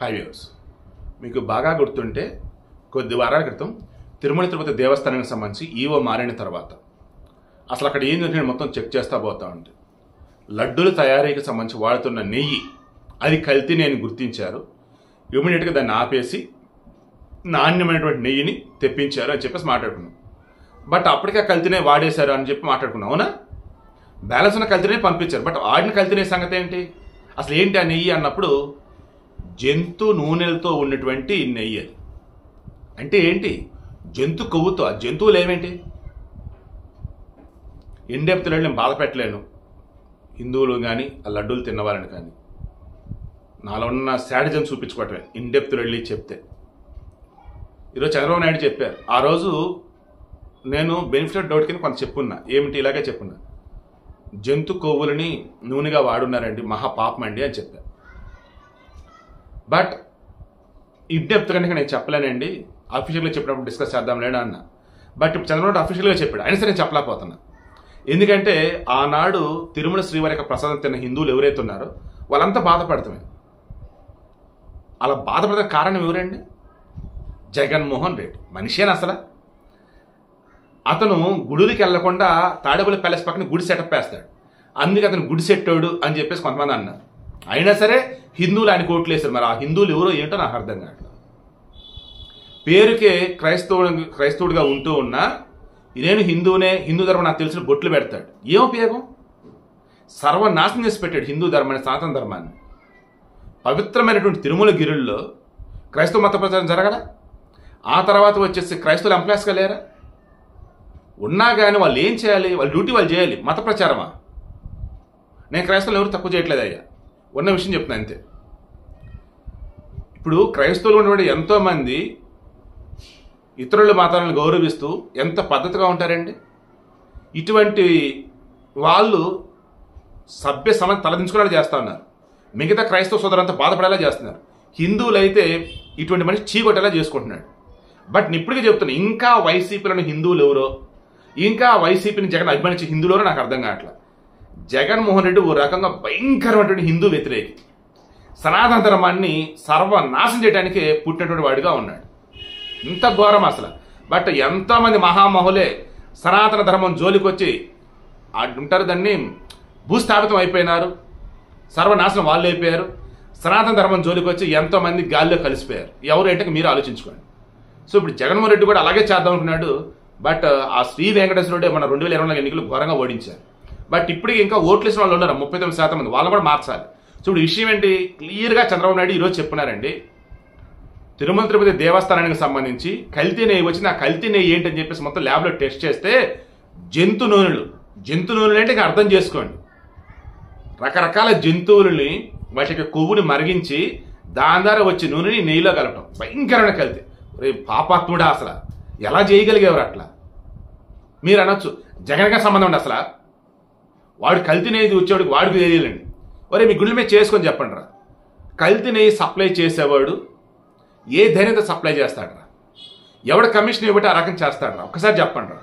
Hi viewers, మీకు బాగా గుర్తుంటే కొద్ది వారాల క్రితం తిరుమల తిరుపతి దేవస్థానానికి సంబంధించి ఈవో మారిన తర్వాత అసలు అక్కడ ఏం జరిగింది మొత్తం చెక్ చేస్తా పోతా ఉంటే లడ్డూల తయారీకి సంబంధించి వాడుతున్న నెయ్యి అది కల్తీ నేను గుర్తించారు. ఇమీడియట్గా దాన్ని ఆపేసి నాణ్యమైనటువంటి నెయ్యిని తెప్పించారు అని చెప్పేసి మాట్లాడుకున్నాం. బట్ అప్పటికే కల్తీనే వాడేశారు అని చెప్పి మాట్లాడుకున్నాం. అవునా? బ్యాలెన్స్ ఉన్న కల్తీనే పంపించారు. బట్ వాడిన కల్తీనే సంగతి ఏంటి? అసలు ఏంటి ఆ నెయ్యి అన్నప్పుడు జంతు నూనెలతో ఉన్నటువంటి నెయ్యి. అది అంటే ఏంటి? జంతు కొవ్వుతో. ఆ జంతువులు ఏమేంటి? ఇండెప్త్ నేను బాధ పెట్టలేను హిందువులు కానీ ఆ లడ్డూలు తిన్నవాళ్ళని కానీ. నాలో ఉన్న శాడిజం చూపించుకోవటమే ఇండెప్త్ వెళ్ళి చెప్తే. ఈరోజు చంద్రబాబు నాయుడు చెప్పారు. ఆ రోజు నేను బెనిఫిట్ డౌట్ కింద కొంత చెప్పున్నా. ఏమిటి? ఇలాగే చెప్పున్నా, జంతు కొవ్వులని నూనెగా వాడున్నారండి, మహాపాపం అండి అని చెప్పాను. బట్ ఇండెప్త్ కనుక నేను చెప్పలేనండి, అఫీషియల్గా చెప్పినప్పుడు డిస్కస్ చేద్దాంలేనా అన్న. బట్ ఇప్పుడు చంద్రబాబు అఫీషియల్గా చెప్పాడు. అయినా సరే నేను చెప్పలేకపోతున్నా. ఎందుకంటే ఆనాడు తిరుమల శ్రీవారి యొక్క ప్రసాదం తిన్న హిందువులు ఎవరైతే ఉన్నారో వాళ్ళంతా బాధపడతామే. అలా బాధపడే కారణం ఎవరండి? జగన్మోహన్ రెడ్డి. మనిషేనా అసలు? అతను గుడులకి వెళ్లకుండా తాడేపల్లి ప్యాలెస్ పక్కన గుడి సెటప్ వేస్తాడు. అందుకే అతను గుడి సెట్టాడు అని చెప్పేసి కొంతమంది అన్నారు. అయినా సరే హిందువులు ఆయన కోట్లు వేశారు. మరి ఆ హిందువులు ఎవరో ఏంటో నాకు అర్థం కావట్లేదు. పేరుకే క్రైస్తవుడిగా ఉంటూ ఉన్నా నేను హిందువునే, హిందూ ధర్మం నాకు తెలిసిన బొట్లు పెడతాడు. ఏం ఉపయోగం? సర్వనాశనం చేసి పెట్టాడు హిందూ ధర్మాన్ని, సనాతన ధర్మాన్ని. పవిత్రమైనటువంటి తిరుమల గిరుల్లో క్రైస్తవ మత ప్రచారం జరగల. ఆ తర్వాత వచ్చేసి క్రైస్తవులు ఎంప్లాయీస్గా లేరా? ఉన్నా కానీ వాళ్ళు ఏం చేయాలి? వాళ్ళ డ్యూటీ వాళ్ళు చేయాలి. మత ప్రచారమా? నేను క్రైస్తవులు ఎవరు తక్కువ చేయట్లేదు అయ్యా, ఉన్న విషయం చెప్తున్నాను అంతే. ఇప్పుడు క్రైస్తవులు ఉన్నటువంటి ఎంతోమంది ఇతరుల మతాలను గౌరవిస్తూ ఎంత పద్ధతిగా ఉంటారండి. ఇటువంటి వాళ్ళు సభ్య సమాజ తలదించుకునేలా చేస్తూ ఉన్నారు. మిగతా క్రైస్తవ సోదరులంతా బాధపడేలా చేస్తున్నారు. హిందువులైతే ఇటువంటి మనిషి చీకొట్టేలా చేసుకుంటున్నాడు. బట్ నేను ఇప్పటికే చెప్తున్నా, ఇంకా వైసీపీలోని హిందువులు ఎవరో, ఇంకా వైసీపీని జగన్ అభిమానించే హిందువులు ఎవరో నాకు అర్థం కావట్లేదు. జగన్మోహన్ రెడ్డి ఓ రకంగా భయంకరమైనటువంటి హిందూ వ్యతిరేకి, సనాతన ధర్మాన్ని సర్వనాశనం చేయడానికే పుట్టినటువంటి వాడిగా ఉన్నాడు. ఇంత ఘోరం అసలు. బట్ ఎంతోమంది మహామహులే సనాతన ధర్మం జోలికి వచ్చి ఉంటారు, దాన్ని భూస్థాపితం అయిపోయినారు, సర్వనాశనం వాళ్ళు అయిపోయారు. సనాతన ధర్మం జోలికి వచ్చి ఎంతోమంది గాల్లో కలిసిపోయారు. ఎవరు ఏంటంటే మీరు ఆలోచించుకోండి. సో ఇప్పుడు జగన్మోహన్ రెడ్డి కూడా అలాగే చేద్దాం అనుకున్నాడు. బట్ ఆ శ్రీ వెంకటేశ్వరుడే మన 2024 ఎన్నికలు ఘోరంగా ఓడించారు. బట్ ఇప్పటికి ఇంకా ఓట్లు వేసిన వాళ్ళు ఉన్నారు 39% మంది. వాళ్ళు కూడా మార్చాలి. సో ఇప్పుడు విషయం ఏంటి? క్లియర్గా చంద్రబాబు నాయుడు ఈరోజు చెప్పినారండి, తిరుమల తిరుపతి దేవస్థానానికి సంబంధించి కల్తీ నెయ్యి వచ్చింది. ఆ కల్తీ నెయ్యి ఏంటని చెప్పేసి మొత్తం ల్యాబ్లో టెస్ట్ చేస్తే జంతు నూనెలు అంటే ఇంకా అర్థం చేసుకోండి, రకరకాల జంతువులని వాటికి కొవ్వుని మరిగించి దాని ద్వారా వచ్చే నూనెని నెయ్యిలో కలపడం. భయంకరమైన కల్తీ. పాపాత్ముడా, అసలు ఎలా చేయగలిగేవారు అట్లా? మీరు అనొచ్చు జగన్గా సంబంధం ఉండి అసలు వాడు కల్తీ నెయ్యి వచ్చేవాడికి వాడికి తెలియలేండి. ఒరే మీ గుండెల మీద చేసుకొని చెప్పండి రా. కల్తీ నెయ్యి సప్లై చేసేవాడు ఏ ధైర్యంతో సప్లై చేస్తాడరా? ఎవడ కమిషన్ ఇవ్వబట్టి ఆ రకం చేస్తాడరా? ఒక్కసారి చెప్పండి రా.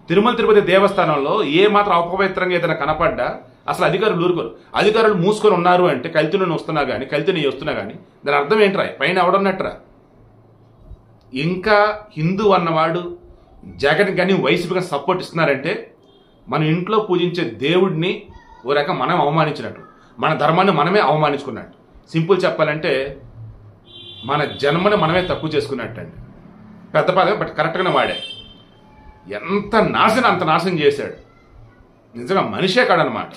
తిరుమల తిరుపతి దేవస్థానంలో ఏ మాత్రం అపవిత్రంగా ఏదైనా కనపడ్డా అసలు అధికారులు ఊరుకోరు. అధికారులు మూసుకొని ఉన్నారు అంటే కల్తీ నూనె వస్తున్నా కానీ, కల్తీ నెయ్యి వస్తున్నా కానీ దాని అర్థం ఏంట్రా? పైన ఎవడన్నట్రా? ఇంకా హిందూ అన్నవాడు జగన్ కానీ వైసీపీగా సపోర్ట్ ఇస్తున్నారంటే మన ఇంట్లో పూజించే దేవుడిని ఓ రకం మనం అవమానించినట్టు, మన ధర్మాన్ని మనమే అవమానించుకున్నట్టు. సింపుల్ చెప్పాలంటే మన జన్మని మనమే తక్కువ చేసుకున్నట్టు అండి. పెద్ద పదవి, బట్ కరెక్ట్గానే వాడే. ఎంత నాశనం అంత నాశనం చేశాడు. నిజంగా మనిషే కాడనమాట.